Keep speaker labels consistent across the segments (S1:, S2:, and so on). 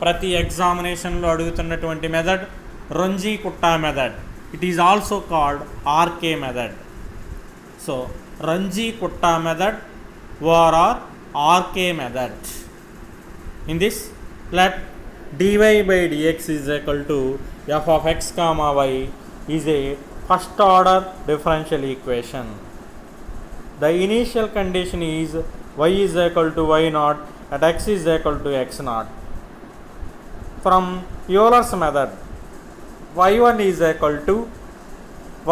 S1: ప్రతి ఎగ్జామినేషన్లో అడుగుతున్నటువంటి method Runge Kutta method. It is also called RK method. So Runge Kutta method or RK method. In this, let dy by dx is equal to f of x comma y is a first order differential equation. The initial condition is y is equal to y naught and x is equal to x naught. From Euler's method, y1 is equal to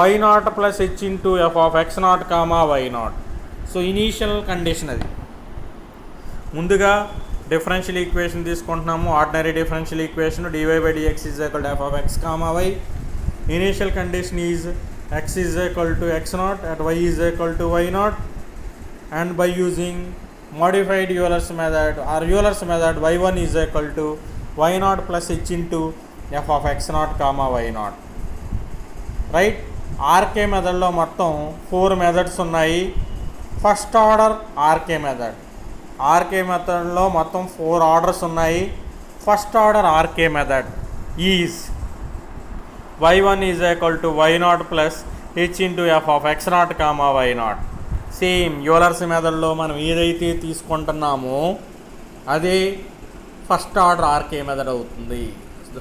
S1: y naught plus h into f of x naught comma y naught. So initial condition అది. ముందుగా differential equation తీసుకుంటున్నాము, ordinary differential equation dy by dx is equal to f of x comma y. Initial condition is x is equal to x naught and y is equal to y naught, and by using modified Euler's method or Euler's method, y1 is equal to y naught plus h into f of x naught comma y naught. Right. RK మెథడ్లో మొత్తం 4 methods ఉన్నాయి. First order RK method. RK మెథడ్లో మొత్తం 4 orders ఉన్నాయి. First order RK method is y1 is equal to y naught plus h into F of x naught comma y naught. Same Euler's మెథడ్లో మనం ఏదైతే తీసుకుంటున్నామో అదే ఫస్ట్ ఆర్డర్ ఆర్కే మెథడ్ అవుతుంది.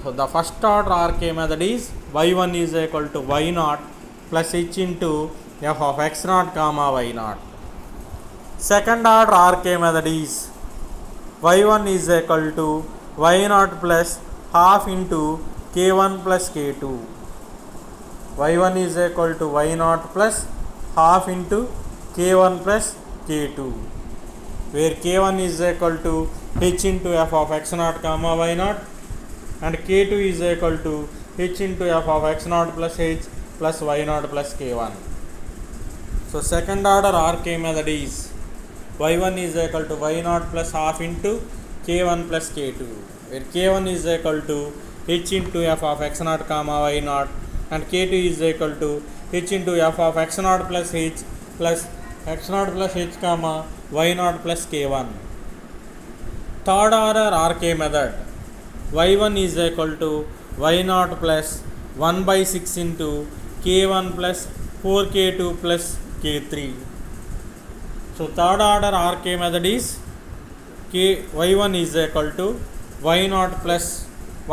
S1: So the first order RK method is y1 is equal to y naught plus h into F of x naught comma y not. Second order RK method is y1 is equal to y naught plus half into k1 plus k2. y1 is equal to y naught plus half into k1 plus k2, where k1 is equal to h into f of x naught comma y naught and k2 is equal to h into f of x naught plus h plus y naught plus k1. So second order RK method is y1 is equal to y naught plus half into k1 plus k2, where k1 is equal to h into f of x naught comma y naught and k2 is equal to h into f of x naught plus h plus x naught plus h comma y naught plus k1. Third order RK method, y1 is equal to y naught plus 1 by 6 into k1 plus 4k2 plus k3. So third order RK method is y1 is equal to y naught plus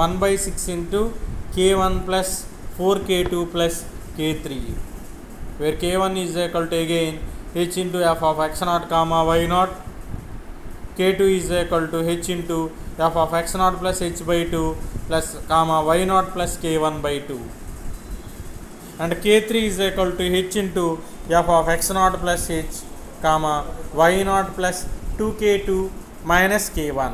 S1: 1 by 6 into k1 plus 4k2 plus k3, where k1 is equal to again h into f of x naught comma y naught, k2 is equal to h into f of x naught plus h by 2 plus comma y naught plus k1 by 2, and k3 is equal to h into f of x naught plus h comma y naught plus 2k2 minus k1.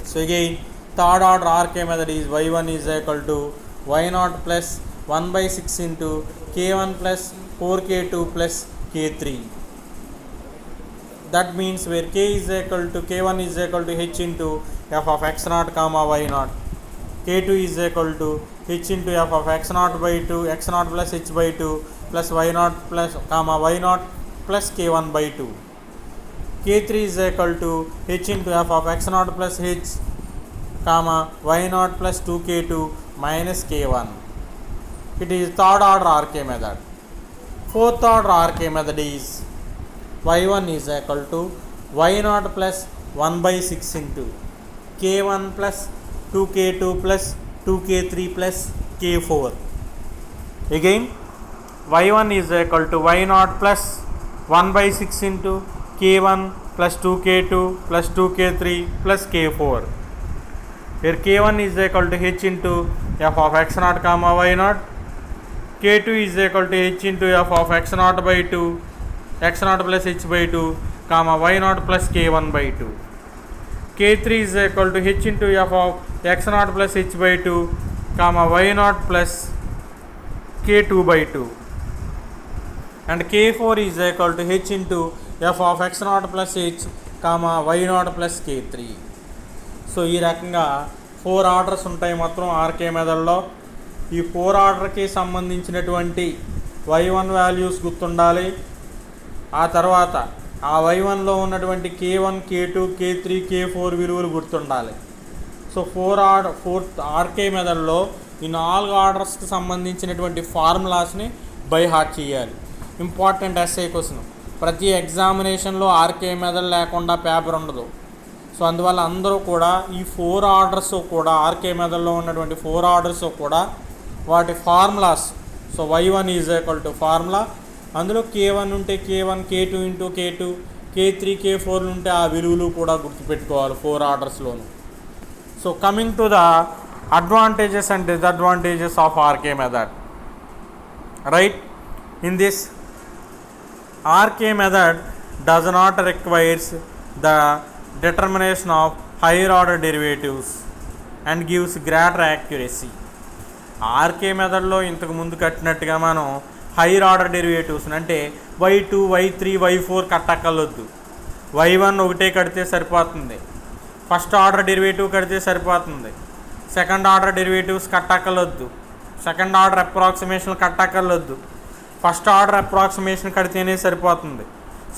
S1: So again third order RK method is y1 is equal to y naught plus 1 by 6 into k1 plus 4k2 plus k3. That means where k is equal to k1 is equal to h into f of x naught comma y naught, k2 is equal to h into f of x naught by 2 x naught plus h by 2 plus y naught plus comma y naught plus k1 by 2, k3 is equal to h into f of x naught plus h comma y naught plus 2k2 minus k1. It is third order RK method. Fourth order RK method is y1 is equal to y naught plus 1 by 6 into k1 plus 2k2 plus 2k3 plus k4. Again y1 is equal to y naught plus 1 by 6 into k1 plus 2k2 plus 2k3 plus k4, where k1 is equal to h into f of x naught comma y naught, k2 is equal to h into f of x naught by 2 x naught plus h by 2 comma y naught plus k1 by 2, k3 is equal to h into f of x naught plus h by 2 comma y naught plus k2 by 2, and k4 is equal to h into f of x naught plus h comma y naught plus k3. So ఈ రకంగా 4 orders ఉంటాయి మొత్తం RK మెథడ్లో. ఈ 4 ఆర్డర్కి సంబంధించినటువంటి y1 values గుర్తుండాలి. ఆ తర్వాత ఆ y1లో ఉన్నటువంటి k1 k2 k3 k4 విలువలు గుర్తుండాలి. సో ఫోర్త్ ఆర్కే మెథడ్లో ఈ 4 ఆర్డర్స్కి సంబంధించినటువంటి ఫార్ములాస్ని బై హార్ట్ చేయాలి. Important SI question. ప్రతి ఎగ్జామినేషన్లో ఆర్కే మెథడ్ లేకుండా పేపర్ ఉండదు. సో అందువల్ల అందరూ కూడా ఈ 4 ఆర్డర్స్ కూడా ఆర్కే మెథడ్లో ఉన్నటువంటి 4 ఆర్డర్స్ కూడా వాటి formulas. So y1 is equal to formula, అందులో k1 ఉంటే k1, k2 into k2, k3, k4 ఉంటే ఆ విలువలు కూడా గుర్తుపెట్టుకోవాలి 4 ఆర్డర్స్లోను. So coming to the advantages and disadvantages of RK method. Right, in this RK method does not requires the determination of higher order derivatives and gives greater accuracy. RK మెథడ్లో ఇంతకు ముందు కట్టినట్టుగా మనం హైయర్ ఆర్డర్ డెరివేటివ్స్ అంటే y2, y3, y4 కట్టక్కర్లొద్దు. y1 ఒకటే కడితే సరిపోతుంది, first order derivative కడితే సరిపోతుంది, సెకండ్ ఆర్డర్ డెరివేటివ్స్ కట్టక్కర్లొద్దు, సెకండ్ ఆర్డర్ అప్రాక్సిమేషన్ కట్టక్కర్లొద్దు, ఫస్ట్ ఆర్డర్ అప్రాక్సిమేషన్ కడితేనే సరిపోతుంది.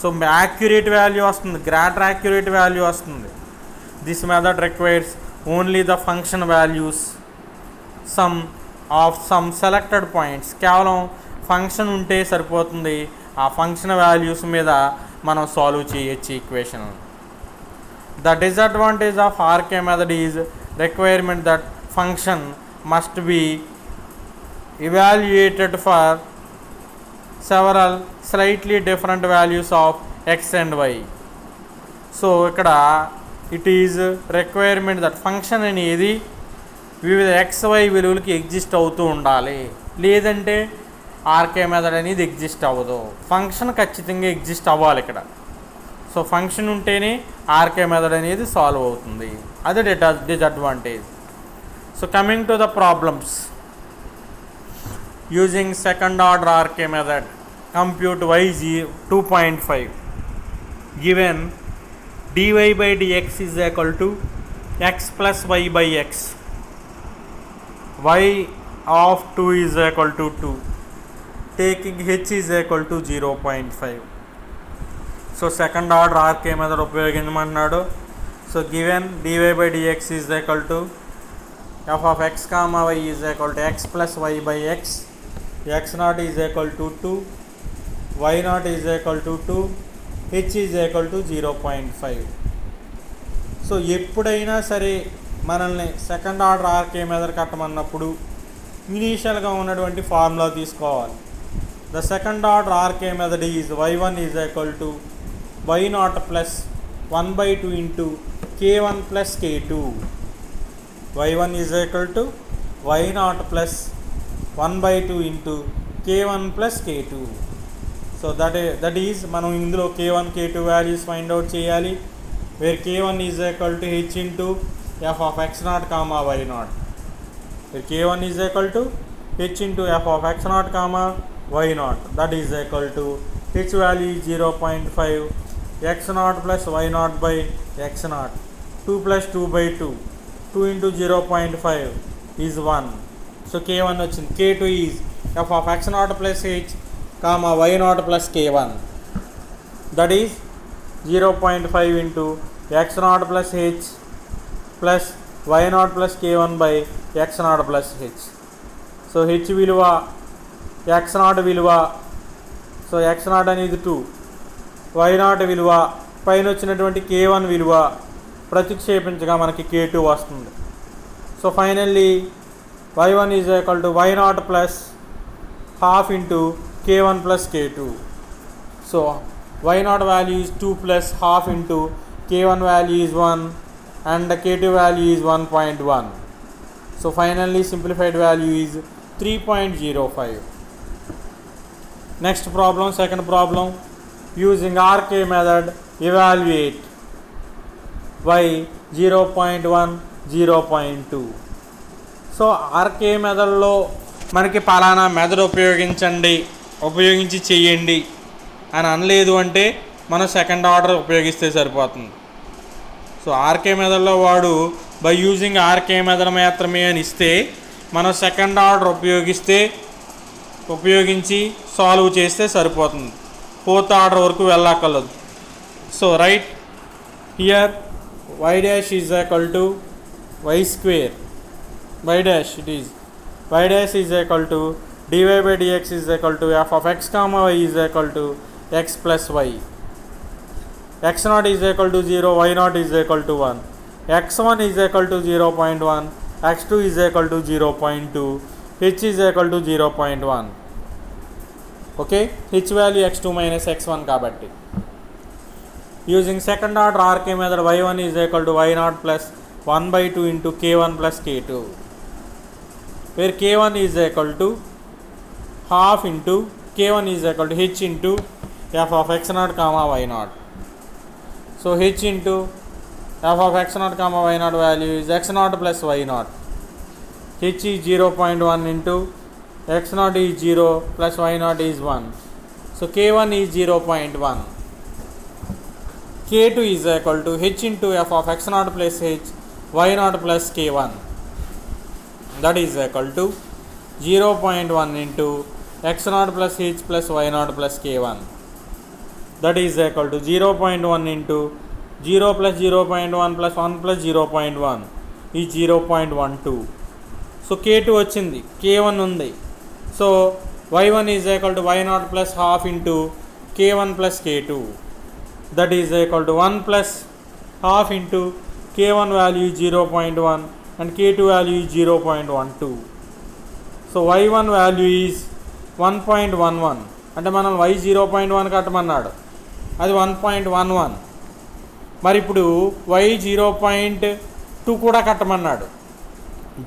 S1: సో యాక్యురేట్ వాల్యూ వస్తుంది, గ్రేటర్ యాక్యురేట్ వాల్యూ వస్తుంది. This method requires only the function values some selected points. కేవలం ఫంక్షన్ ఉంటే సరిపోతుంది, ఆ ఫంక్షన్ వాల్యూస్ మీద మనం సాల్వ్ చేయొచ్చు equation. The disadvantage of RK method is requirement that function must be evaluated for several slightly different values of x and y. So ఇక్కడ it is requirement that function అనేది వివిధ XY విలువలకి exist అవుతూ ఉండాలి, లేదంటే RK method అనేది exist అవ్వదు. Function ఖచ్చితంగా ఎగ్జిస్ట్ అవ్వాలి ఇక్కడ. సో ఫంక్షన్ ఉంటేనే ఆర్కే మెథడ్ అనేది సాల్వ్ అవుతుంది, అది disadvantage. So coming to the problems. Using second order RK method, compute y 2.5. Given dy by dx is equal to x plus y by x. Y of 2 is equal to 2. Taking h is equal to 0.5. So second order RK method ఉపయోగించమన్నాడు. So given dy by dx is equal to f of x comma y is equal to x plus y by x. x0 is equal to 2, y0 is equal to 2, h is equal to 0.5. So ఎప్పుడైనా సరే మనల్ని second order RK method కట్టమన్నప్పుడు ఇనీషియల్గా ఉన్నటువంటి formula తీసుకోవాలి. The second order RK method is y1 is equal to y0 plus 1/2 into k1 plus k2. y1 is equal to y0 plus 1/2 into k1 plus k2. So that is మనం ఇందులో k1, k2 values find out చేయాలి. Where k1 is equal to h into f of x0 comma y0. Where k1 is equal to h into f of x0 comma y0. That is equal to h value 0.5, x0 plus y0 by x0. 2 plus 2/2, 2 into 0.5 is 1. So k1 వచ్చింది. k2 is f of x0 plus h comma y0 plus k1. That is 0.5 into x0 plus h plus y0 plus k1 by x0 plus h. So h విలువ x0 విలువ, so x0 అనేది 2, y0 విలువ పైన వచ్చినటువంటి k1 విలువ ప్రతిక్షేపించగా మనకి k2 వస్తుంది. So finally y1 is equal to y0 plus half into k1 plus k2. So y0 value is 2 plus half into k1 value is 1 and the k2 value is 1.1. So finally simplified value is 3.05. Next problem, second problem. Using RK method, evaluate y 0.1, 0.2. So RK మెథడ్లో మనకి పలానా method ఉపయోగించి చెయ్యండి అని అనలేదు అంటే మనం second order ఉపయోగిస్తే సరిపోతుంది. సో ఆర్కే మెథడ్లో వాడు బై యూజింగ్ ఆర్కే మెథడ్ మాత్రమే అని ఇస్తే మనం సెకండ్ ఆర్డర్ ఉపయోగించి సాల్వ్ చేస్తే సరిపోతుంది, ఫోర్త్ ఆర్డర్ వరకు వెళ్ళక్కర్లేదు. So right here y dash is equal to y square y dash, it is y dash is equal to dy by dx is equal to f of x comma y is equal to x plus y. X naught is equal to 0, y naught is equal to 1, x1 is equal to 0.1, x2 is equal to 0.2, h is equal to 0.1. Okay, h value x2 minus x1 kabatti. Using second order RK method, y1 is equal to y0 plus 1 by 2 into k1 plus k2, where k1 is equal to half into k1 is equal to h into f of x0 comma y0. So h into f of x0 comma y0 value is x0 plus y0. H is 0.1 into x0 is 0 plus y0 is 1. So k1 is 0.1. K2 is equal to h into f of x0 plus h y0 plus k1. That is equal to 0.1 into x0 plus h plus y0 plus k1. That is equal to 0.1 into 0 plus 0.1 plus 1 plus 0.1 is 0.12. So k2 వచ్చింది, k1 ఉంది. So y1 is equal to y0 plus half into k1 plus k2. That is equal to 1 plus half into k1 value is 0.1 and k2 value is 0.12. So y1 value is 1.11. అంటే మనం y 0.1 కట్టమన్నాడు, అది 1.11. మరి ఇప్పుడు y 0.2 కూడా కట్టమన్నాడు.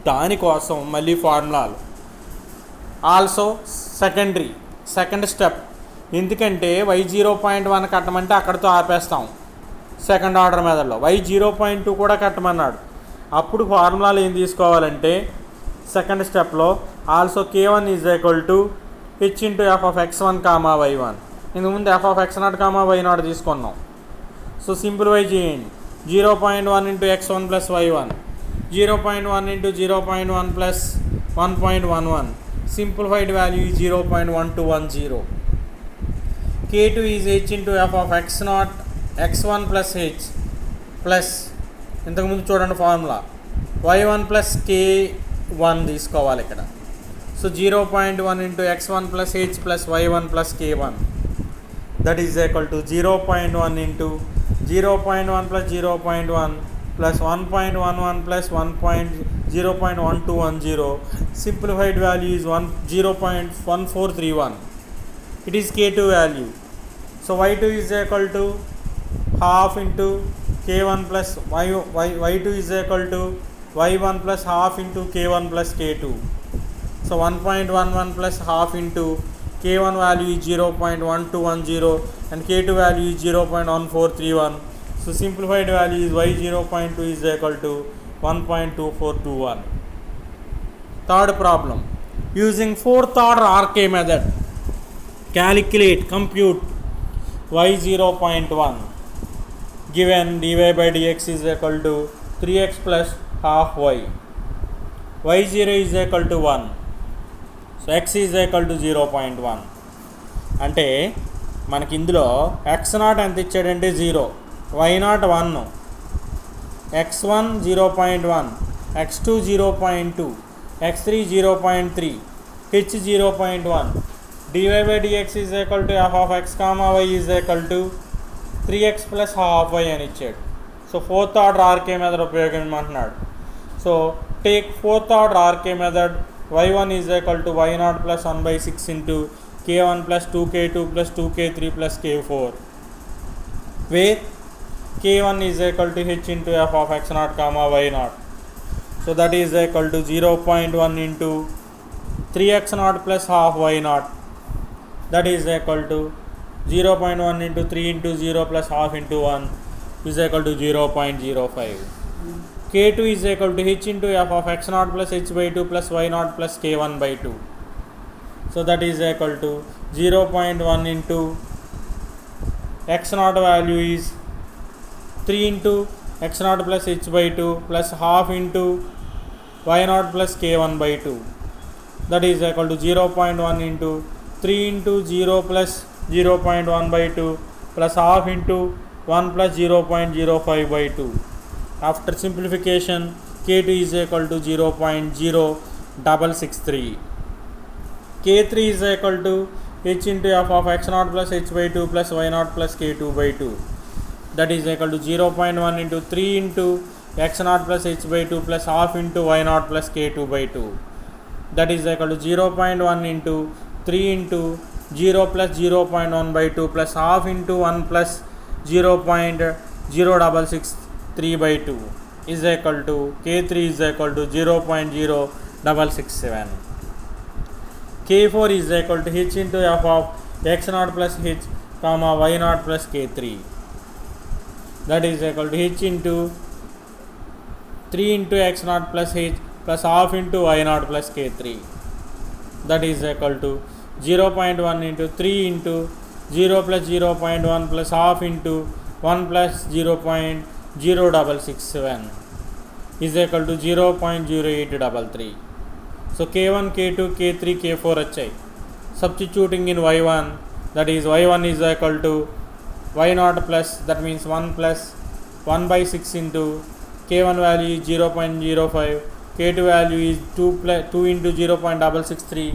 S1: దానికోసం మళ్ళీ ఫార్ములాలు also second step. ఎందుకంటే y 0.1 కట్టమంటే అక్కడితో ఆపేస్తాం సెకండ్ ఆర్డర్ మెథడ్లో. y 0.2 కూడా కట్టమన్నాడు. అప్పుడు ఫార్ములాలు ఏం తీసుకోవాలంటే సెకండ్ స్టెప్లో also k1 is equal to h into f of x1 comma y1. ఇంతకుముందు f of x0 comma y0 తీసుకున్నాం. సో సింప్లిఫై చేయండి. 0.1 into x1 plus y1, 0.1 into 0.1 plus 1.11. Simplified value is 0.1210. K2 is h into f of x0 x1 plus h plus ఇంతకుముందు చూడండి formula y1 plus k1 తీసుకోవాలి ఇక్కడ. So 0.1 into x1 plus h plus y1 plus k1. That is equal to 0.1 into 0.1 plus 0.1 plus 1.11 plus 0.1210. Simplified value is 0.1431. It is k2 value. So y2 is equal to half into k1 plus y2 is equal to y1 plus half into k1 plus k2. So 1.11 plus half into k1 value is 0.1210 and k2 value is 0.1431. So simplified value is y 0.2 is equal to 1.2421. Third problem. Using fourth order RK method, compute y 0.1 given dy by dx is equal to 3x plus half y. y0 is equal to 1. So x is equal to 0.1. అంటే మనకి ఇందులో x0 ఎంత ఇచ్చాడంటే 0, y0 1, x1 0.1, x2 0.2, x3 0.3, h 0.1. dy by dx is equal to f of x comma y is equal to 3x plus half y అని ఇచ్చాడు. So fourth order RK method ఉపయోగించమంటున్నాడు. So take fourth order RK method. y1 is equal to y0 plus 1 by 6 into k1 plus 2k2 plus 2k3 plus k4, where k1 is equal to h into f of x0 comma y0. So that is equal to 0.1 into 3x0 plus half y0. That is equal to 0.1 into 3 into 0 plus half into 1 is equal to 0.05. k2 is equal to h into f of x0 plus h by 2 plus y0 plus k1 by 2. So that is equal to 0.1 into x0 value is 3 into x0 plus h by 2 plus half into y0 plus k1 by 2. That is equal to 0.1 into 3 into 0 plus 0.1 by 2 plus half into 1 plus 0.05 by 2. After simplification, K2 is equal to 0.0663. K3 is equal to h into f of x naught plus h by 2 plus y naught plus K2 by 2. That is equal to 0.1 into 3 into x naught plus h by 2 plus half into y naught plus K2 by 2. That is equal to 0.1 into 3 into 0 plus 0.1 by 2 plus half into 1 plus 0.0663 by 2 is equal to K3 is equal to 0.0667. K4 is equal to h into f of x naught plus h comma y naught plus K3. That is equal to h into 3 into x naught plus h plus half into y naught plus K3. That is equal to 0.1 into 3 into 0 plus 0.1 plus half into 1 plus 0.0667 is equal to 0.0833. So K1, K2, K3, K4 వచ్చాయి. Substituting in y1, that is y1 is equal to y0 plus, that means 1 plus 1 by 6 into K1 value is 0.05, K2 value is 2 into 0.663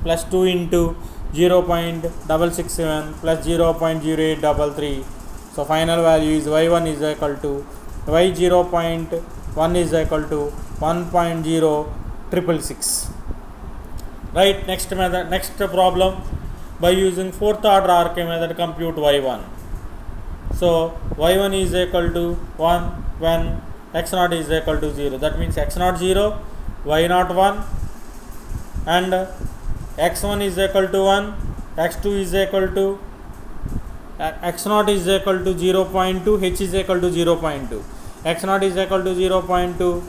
S1: plus 2 into 0.667 plus 0.0833. So final value is y1 is equal to y0.1 is equal to 1.0666. Right, next method, next problem, by using fourth order RK method compute y1. So y1 is equal to 1 when x0 is equal to 0. That means x0 0, y0 1, and x1 is equal to 1, x2 is equal to x0 is equal to 0.2, h is equal to 0.2, x0 is equal to 0.2,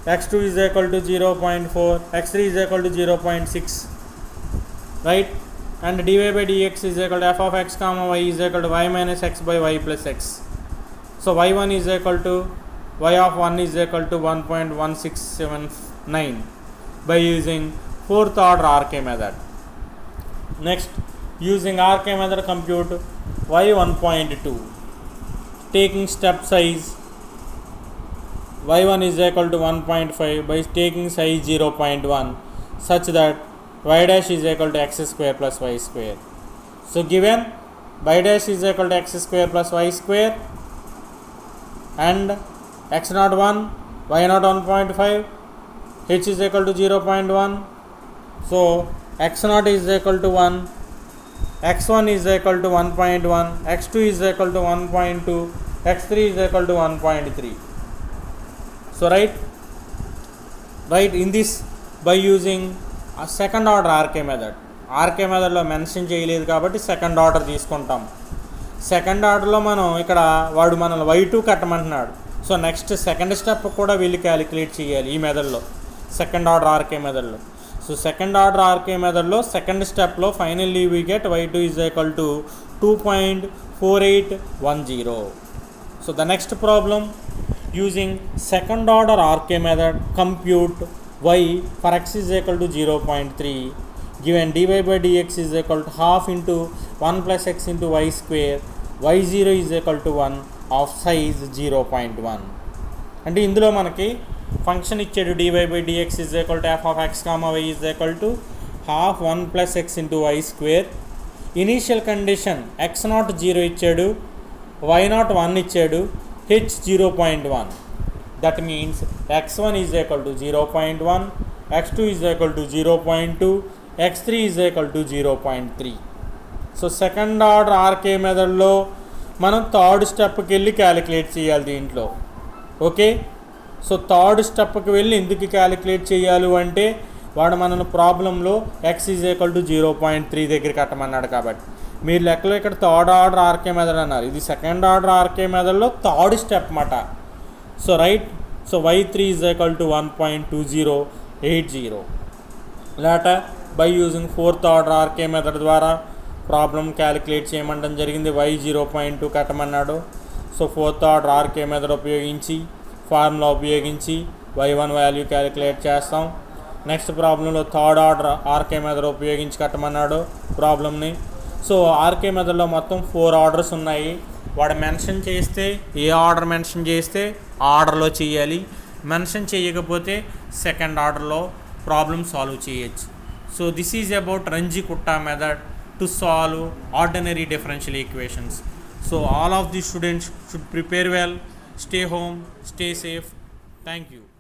S1: x2 is equal to 0.4, x3 is equal to 0.6, right? And dy by dx is equal to f of x comma y is equal to y minus x by y plus x. So y1 is equal to y of 1 is equal to 1.1679 by using fourth order RK method. Next, using RK method compute y1.2. Taking step size y1 is equal to 1.5 by taking size 0.1 such that y dash is equal to x square plus y square. So given y dash is equal to x square plus y square and x0 1, y0 1.5, h is equal to 0.1. So x0 is equal to 1, x1 is equal to 1.1, x2 is equal to 1.2, x3 is equal to 1.3. So right in this, by using a second order RK method లో mention చేయలేదు కాబట్టి second order తీసుకుంటాం. Second ఆర్డర్లో మనం ఇక్కడ వాడు మనల్ని y2 కట్టమంటున్నాడు. సో నెక్స్ట్ సెకండ్ స్టెప్ కూడా వీళ్ళు క్యాలిక్యులేట్ చేయాలి ఈ మెథడ్లో, సెకండ్ ఆర్డర్ ఆర్కే మెథడ్లో. సో సెకండ్ ఆర్డర్ ఆర్కే మెథడ్లో సెకండ్ స్టెప్లో finally we get y2 is equal to 2.4810. So the next problem, using second order RK method compute y for x is equal to 0.3 given dy by dx is equal to half into 1 plus x into y square, y0 is equal to 1 of size 0.1. అంటే ఇందులో మనకి function ఇచ్చాడు dy by dx is equal to f of x comma y is equal to half 1 plus x into y square. Initial condition x0 0 ఇచ్చాడు, y0 1 ఇచ్చాడు, h 0.1. That means x1 is equal to 0.1, x2 is equal to 0.2, x3 is equal to 0.3. So second order RK మెథడ్లో మనం third స్టెప్కి వెళ్ళి calculate చేయాలి దీంట్లో. Okay, so third స్టెప్కి వెళ్ళి ఎందుకు calculate చేయాలి అంటే వాడు మన ప్రాబ్లంలో x ఈజ్ ఈక్వల్ టు 0.3 దగ్గర కట్టమన్నాడు కాబట్టి. మీరు లెక్కలో ఇక్కడ థర్డ్ ఆర్డర్ ఆర్కే మెథడ్ అన్నారు, ఇది సెకండ్ ఆర్డర్ ఆర్కే మెథడ్లో థర్డ్ స్టెప్ మాట. So right, so y3 is equal to 1.2080. Later by using fourth order RK method ద్వారా ప్రాబ్లం క్యాలిక్యులేట్ చేయమంటం జరిగింది. y 0.2 కట్టమన్నాడు. So fourth order RK method ఉపయోగించి formula ఉపయోగించి y1 వాల్యూ క్యాలిక్యులేట్ చేస్తాం. Next ప్రాబ్లంలో థర్డ్ ఆర్డర్ ఆర్కే మెథడ్ ఉపయోగించి కట్టమన్నాడు ప్రాబ్లమ్ని. సో ఆర్కే మెథడ్లో మొత్తం 4 ఆర్డర్స్ ఉన్నాయి. వాడు మెన్షన్ చేస్తే ఏ ఆర్డర్ మెన్షన్ చేస్తే ఆర్డర్లో చేయాలి, మెన్షన్ చేయకపోతే సెకండ్ ఆర్డర్లో ప్రాబ్లమ్ సాల్వ్ చేయొచ్చు. So this is about Runge Kutta method to solve ordinary differential equations. So all of the students should prepare well, stay home, stay safe. Thank you.